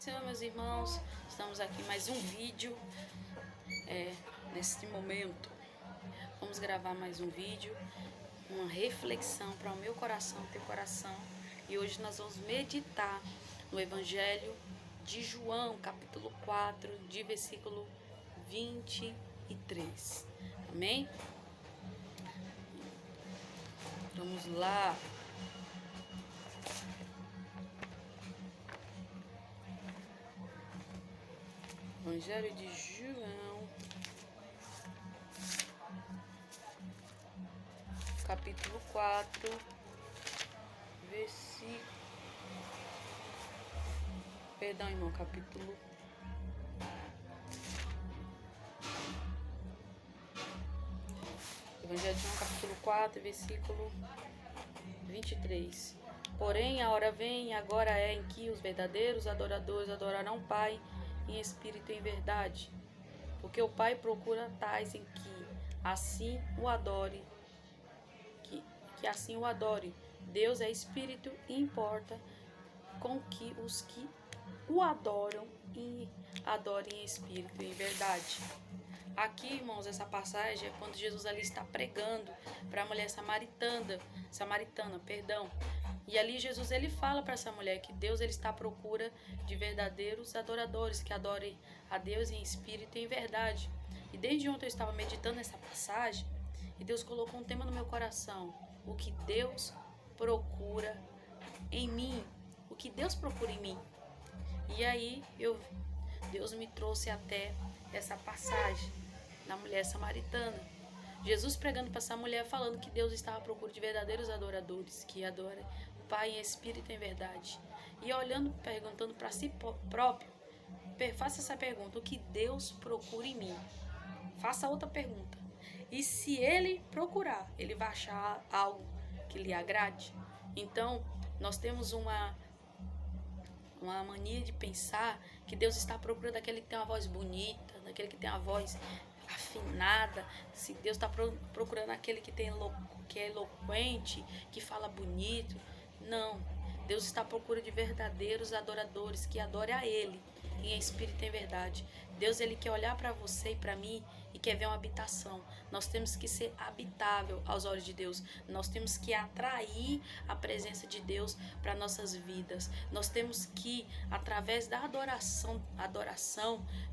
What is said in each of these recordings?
Senhor, meus irmãos, estamos aqui em mais um vídeo. Neste momento, vamos gravar mais um vídeo, uma reflexão para o meu coração, teu coração. E hoje nós vamos meditar no Evangelho de João, capítulo 4, de versículo 23. Amém? Vamos lá. Evangelho de João, capítulo 4, versículo... Perdão, irmão, capítulo... Evangelho de João, capítulo 4, versículo 23. Porém, a hora vem e agora é em que os verdadeiros adoradores adorarão o Pai em espírito e em verdade, porque o Pai procura tais em que assim o adore, que assim o adore. Deus é espírito e importa com que os que o adoram e adorem em espírito e em verdade. Aqui, irmãos, essa passagem é quando Jesus ali está pregando para a mulher samaritana, E ali Jesus ele fala para essa mulher que Deus ele está à procura de verdadeiros adoradores, que adorem a Deus em espírito e em verdade. E desde ontem eu estava meditando nessa passagem e Deus colocou um tema no meu coração: o que Deus procura em mim, o que Deus procura em mim. E aí Deus me trouxe até essa passagem da mulher samaritana. Jesus pregando para essa mulher, falando que Deus estava à procura de verdadeiros adoradores, que adoram o Pai em espírito e em verdade. E olhando, perguntando para si próprio, faça essa pergunta: o que Deus procura em mim? Faça outra pergunta: e se Ele procurar, Ele vai achar algo que lhe agrade? Então, nós temos uma mania de pensar que Deus está à procura daquele que tem uma voz bonita, daquele que tem uma voz afinada. Se Deus está procurando aquele que é eloquente, que fala bonito. Não, Deus está à procura de verdadeiros adoradores que adorem a Ele em espírito e em verdade. Deus ele quer olhar para você e para mim e quer ver uma habitação. Nós temos que ser habitável aos olhos de Deus. Nós temos que atrair a presença de Deus para nossas vidas. Nós temos que, através da adoração,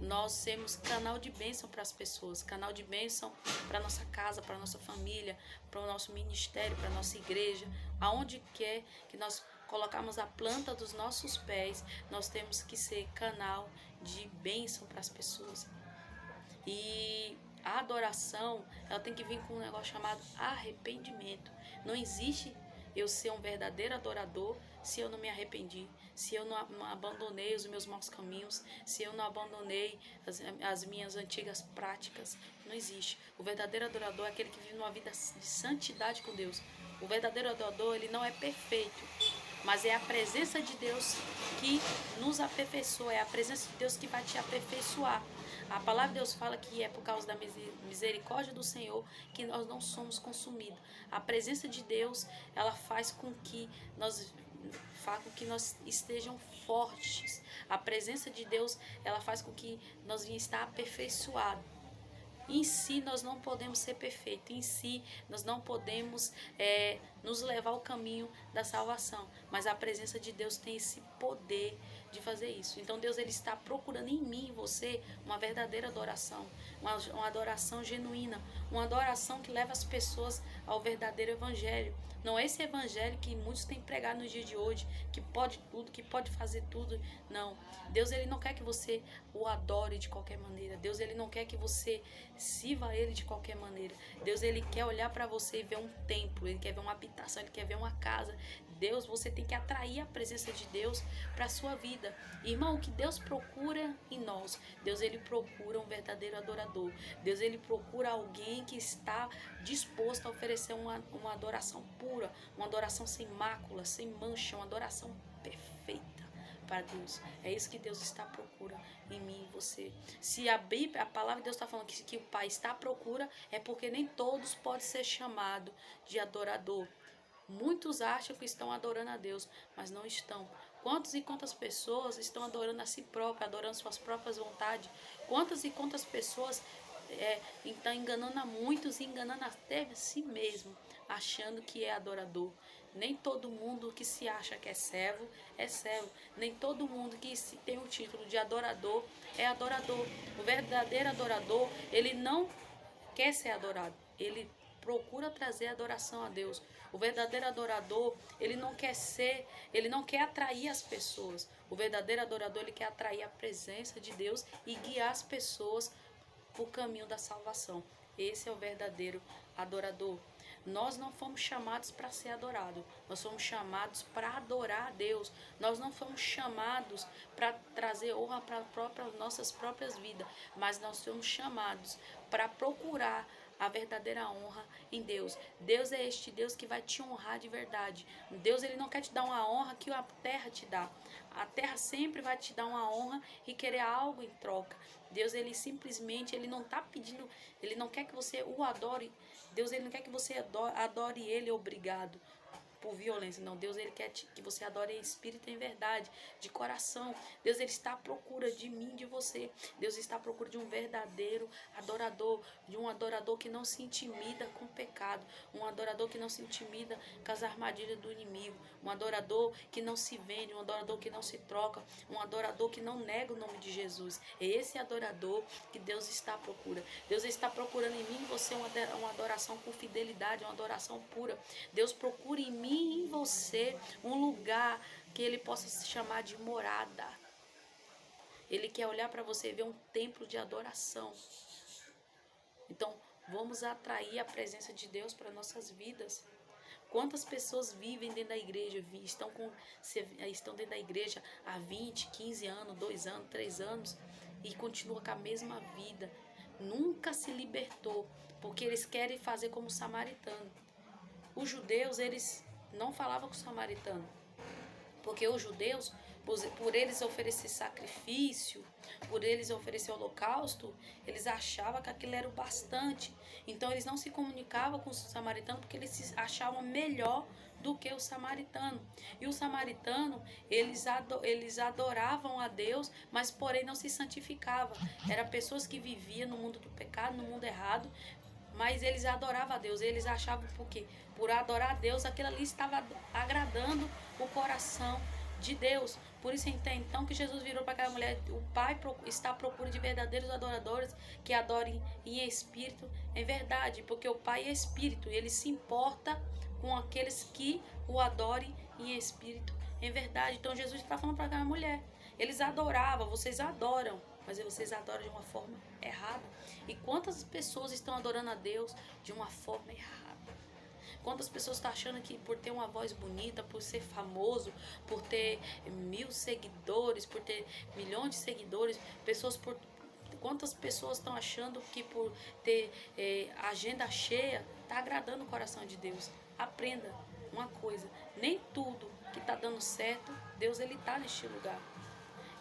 nós sermos canal de bênção para as pessoas, canal de bênção para nossa casa, para nossa família, para o nosso ministério, para a nossa igreja, aonde quer que nós colocarmos a planta dos nossos pés, nós temos que ser canal de bênção para as pessoas. E a adoração, ela tem que vir com um negócio chamado arrependimento. Não existe eu ser um verdadeiro adorador se eu não me arrependi, se eu não abandonei os meus maus caminhos, se eu não abandonei as minhas antigas práticas. Não existe. O verdadeiro adorador é aquele que vive uma vida de santidade com Deus. O verdadeiro adorador, ele não é perfeito, mas é a presença de Deus que nos aperfeiçoa, é a presença de Deus que vai te aperfeiçoar. A palavra de Deus fala que é por causa da misericórdia do Senhor que nós não somos consumidos. A presença de Deus, ela faz com que nós estejamos fortes. A presença de Deus, ela faz com que nós venhamos estar aperfeiçoados. Em si nós não podemos ser perfeitos, em si nós não podemos nos levar ao caminho da salvação, mas a presença de Deus tem esse poder de fazer isso. Então Deus ele está procurando em mim, em você, uma verdadeira adoração, uma adoração genuína, uma adoração que leva as pessoas ao verdadeiro evangelho. Não é esse evangelho que muitos têm pregado no dia de hoje, que pode tudo, que pode fazer tudo. Não, Deus ele não quer que você o adore de qualquer maneira. Deus ele não quer que você sirva a Ele de qualquer maneira. Deus ele quer olhar para você e ver um templo, Ele quer ver uma habitação, Ele quer ver uma casa. Deus, você tem que atrair a presença de Deus para a sua vida. Irmão, o que Deus procura em nós? Deus ele procura um verdadeiro adorador. Deus ele procura alguém que está disposto a oferecer uma adoração pura, uma adoração sem mácula, sem mancha, uma adoração perfeita para Deus. É isso que Deus está à procura em mim e você. Se a Bíblia, a palavra de Deus está falando que o Pai está à procura, é porque nem todos podem ser chamados de adorador. Muitos acham que estão adorando a Deus, mas não estão, Quantas e quantas pessoas estão adorando a si próprias, adorando suas próprias vontades? Quantas e quantas pessoas estão enganando a muitos e enganando até a si mesmo, achando que é adorador? Nem todo mundo que se acha que é servo é servo. Nem todo mundo que tem o título de adorador é adorador. O verdadeiro adorador, ele não quer ser adorado, ele procura trazer adoração a Deus. O verdadeiro adorador, ele não quer atrair as pessoas. O verdadeiro adorador, ele quer atrair a presença de Deus e guiar as pessoas para o caminho da salvação. Esse é o verdadeiro adorador. Nós não fomos chamados para ser adorados, nós fomos chamados para adorar a Deus. Nós não fomos chamados para trazer honra para nossas próprias vidas, mas nós fomos chamados para procurar a verdadeira honra em Deus. Deus é este Deus que vai te honrar de verdade. Deus, ele não quer te dar uma honra que a terra te dá. A terra sempre vai te dar uma honra e querer algo em troca. Deus, ele simplesmente, ele não está pedindo, ele não quer que você o adore. Deus, ele não quer que você adore ele obrigado por violência. Não, Deus, ele quer que você adore em espírito e em verdade, de coração. Deus, ele está à procura de mim, de você. Deus está à procura de um verdadeiro adorador, de um adorador que não se intimida com o pecado, um adorador que não se intimida com as armadilhas do inimigo, um adorador que não se vende, um adorador que não se troca, um adorador que não nega o nome de Jesus. É esse adorador que Deus está à procura. Deus está procurando em mim e em você uma adoração com fidelidade, uma adoração pura. Deus procura em mim e em você um lugar que ele possa se chamar de morada. Ele quer olhar para você e ver um templo de adoração. Então, vamos atrair a presença de Deus para nossas vidas. Quantas pessoas vivem dentro da igreja, estão dentro da igreja há 20, 15 anos, 2 anos, 3 anos e continuam com a mesma vida. Nunca se libertou, porque eles querem fazer como o samaritano. Os judeus, eles não falavam com o samaritano, porque os judeus, por eles oferecer sacrifício, por eles oferecer holocausto, eles achavam que aquilo era o bastante. Então eles não se comunicavam com o samaritano porque eles se achavam melhor do que o samaritano. E o samaritano, eles adoravam a Deus, mas porém não se santificavam. Eram pessoas que viviam no mundo do pecado, no mundo errado, mas eles adoravam a Deus. Eles achavam porque por adorar a Deus, aquilo ali estava agradando o coração de Deus. Por isso então que Jesus virou para aquela mulher: o Pai está à procura de verdadeiros adoradores que adorem em espírito, em verdade, porque o Pai é espírito e ele se importa com aqueles que o adorem em espírito, em verdade. Então Jesus está falando para aquela mulher: eles adoravam, vocês adoram, mas vocês adoram de uma forma errada. E quantas pessoas estão adorando a Deus de uma forma errada? Quantas pessoas estão achando que por ter uma voz bonita, por ser famoso, por ter 1000 seguidores, por ter milhões de seguidores, quantas pessoas estão achando que por ter agenda cheia, está agradando o coração de Deus? Aprenda uma coisa: nem tudo que está dando certo, Deus ele está neste lugar.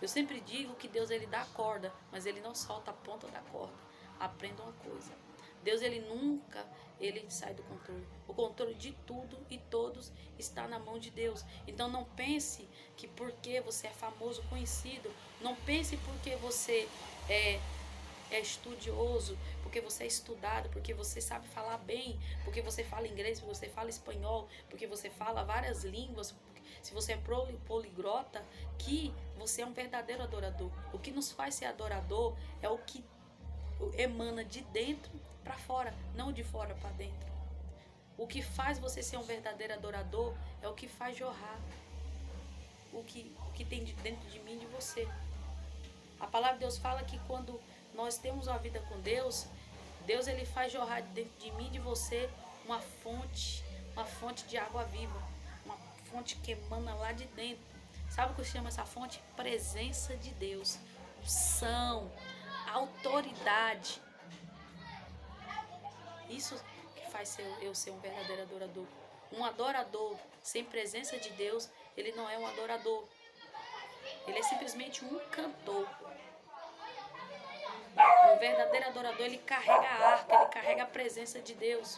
Eu sempre digo que Deus ele dá a corda, mas ele não solta a ponta da corda. Aprenda uma coisa: Deus ele nunca sai do controle. O controle de tudo e todos está na mão de Deus. Então não pense que porque você é famoso, conhecido, não pense porque você é estudioso, porque você é estudado, porque você sabe falar bem, porque você fala inglês, porque você fala espanhol, porque você fala várias línguas, se você é poliglota, que você é um verdadeiro adorador. O que nos faz ser adorador é o que emana de dentro para fora, não de fora para dentro. O que faz você ser um verdadeiro adorador é o que faz jorrar o que tem dentro de mim e de você. A palavra de Deus fala que quando nós temos uma vida com Deus, Deus ele faz jorrar dentro de mim e de você uma fonte de água viva, uma fonte que emana lá de dentro. Sabe o que se chama essa fonte? Presença de Deus, unção, autoridade. Isso que faz eu ser um verdadeiro adorador. Um adorador sem presença de Deus, ele não é um adorador. Ele é simplesmente um cantor. Um verdadeiro adorador, ele carrega a arca, ele carrega a presença de Deus.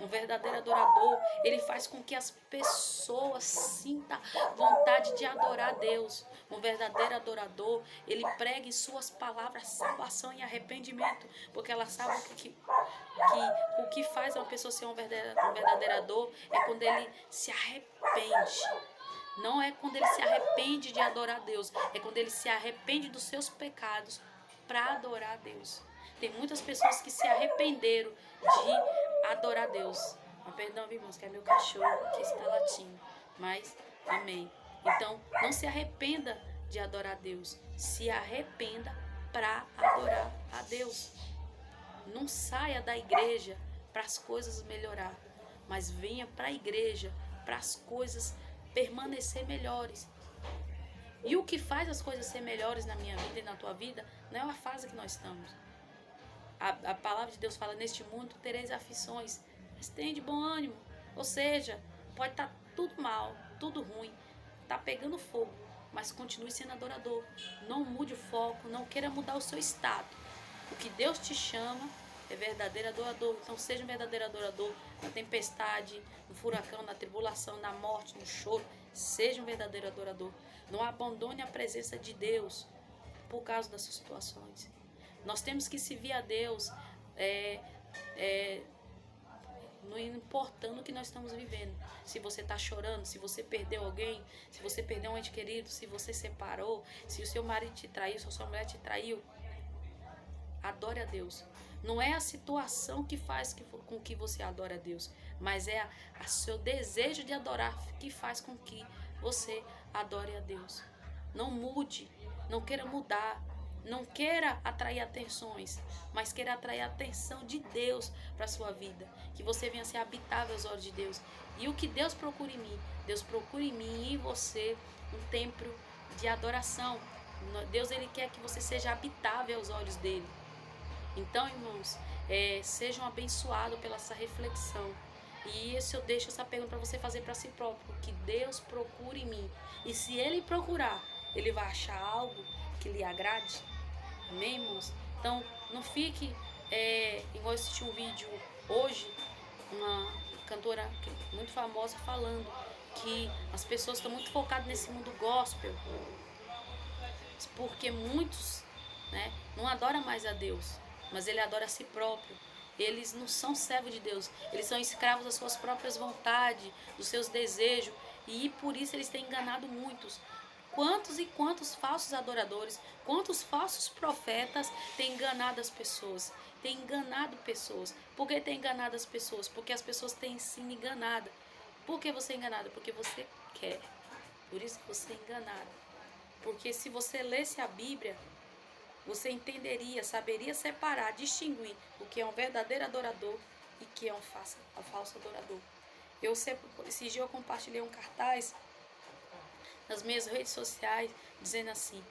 Um verdadeiro adorador, ele faz com que as pessoas sintam vontade de adorar a Deus. Um verdadeiro adorador, ele prega em suas palavras salvação e arrependimento, porque ela sabe que o que faz uma pessoa ser um verdadeiro adorador é quando ele se arrepende. Não é quando ele se arrepende de adorar a Deus, é quando ele se arrepende dos seus pecados para adorar a Deus. Tem muitas pessoas que se arrependeram de adorar a Deus. Perdão, irmãos, que é meu cachorro que está latindo. Mas, amém. Então, não se arrependa de adorar a Deus. Se arrependa para adorar a Deus. Não saia da igreja para as coisas melhorar, mas venha para a igreja para as coisas permanecer melhores. E o que faz as coisas ser melhores na minha vida e na tua vida não é a fase que nós estamos. A palavra de Deus fala: neste mundo tereis aflições, mas tem de bom ânimo. Ou seja, pode estar tudo mal, tudo ruim, está pegando fogo, mas continue sendo adorador. Não mude o foco, não queira mudar o seu estado. O que Deus te chama é verdadeiro adorador. Então seja um verdadeiro adorador na tempestade, no furacão, na tribulação, na morte, no choro. Seja um verdadeiro adorador. Não abandone a presença de Deus por causa das suas situações. Nós temos que servir a Deus não importando o que nós estamos vivendo. Se você está chorando, se você perdeu alguém, se você perdeu um ente querido, se você separou, se o seu marido te traiu, se a sua mulher te traiu, adore a Deus. Não é a situação que faz com que você adore a Deus, mas é o seu desejo de adorar que faz com que você adore a Deus. Não mude, não queira mudar, não queira atrair atenções, mas queira atrair a atenção de Deus para a sua vida. Que você venha ser habitável aos olhos de Deus. E o que Deus procura em mim? Deus procura em mim e em você um templo de adoração. Deus, ele quer que você seja habitável aos olhos dele. Então, irmãos, sejam abençoados pela essa reflexão. E eu deixo essa pergunta para você fazer para si próprio. Que Deus procure em mim. E se ele procurar, ele vai achar algo que lhe agrade. Amém, irmãos? Então, não fique igual eu assisti um vídeo hoje, uma cantora muito famosa falando que as pessoas estão muito focadas nesse mundo gospel, porque muitos, não adoram mais a Deus, mas ele adora a si próprio. Eles não são servos de Deus, eles são escravos das suas próprias vontades, dos seus desejos, e por isso eles têm enganado muitos. Quantos e quantos falsos adoradores, quantos falsos profetas têm enganado as pessoas, têm enganado pessoas. Por que têm enganado as pessoas? Porque as pessoas têm sido enganadas. Por que você é enganado? Porque você quer. Por isso que você é enganado. Porque se você lesse a Bíblia, você entenderia, saberia separar, distinguir o que é um verdadeiro adorador e o que é um falso adorador. Esse dia eu compartilhei um cartaz nas minhas redes sociais, dizendo assim: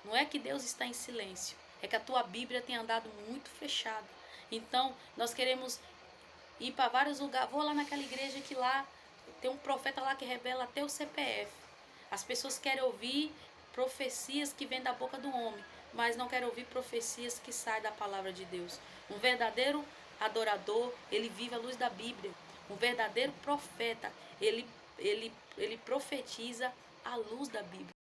não é que Deus está em silêncio, é que a tua Bíblia tem andado muito fechada. Então, nós queremos ir para vários lugares. Vou lá naquela igreja que lá tem um profeta lá que revela até o CPF. As pessoas querem ouvir profecias que vêm da boca do homem, mas não querem ouvir profecias que saem da palavra de Deus. Um verdadeiro adorador, ele vive à luz da Bíblia. Um verdadeiro profeta, ele profetiza à luz da Bíblia.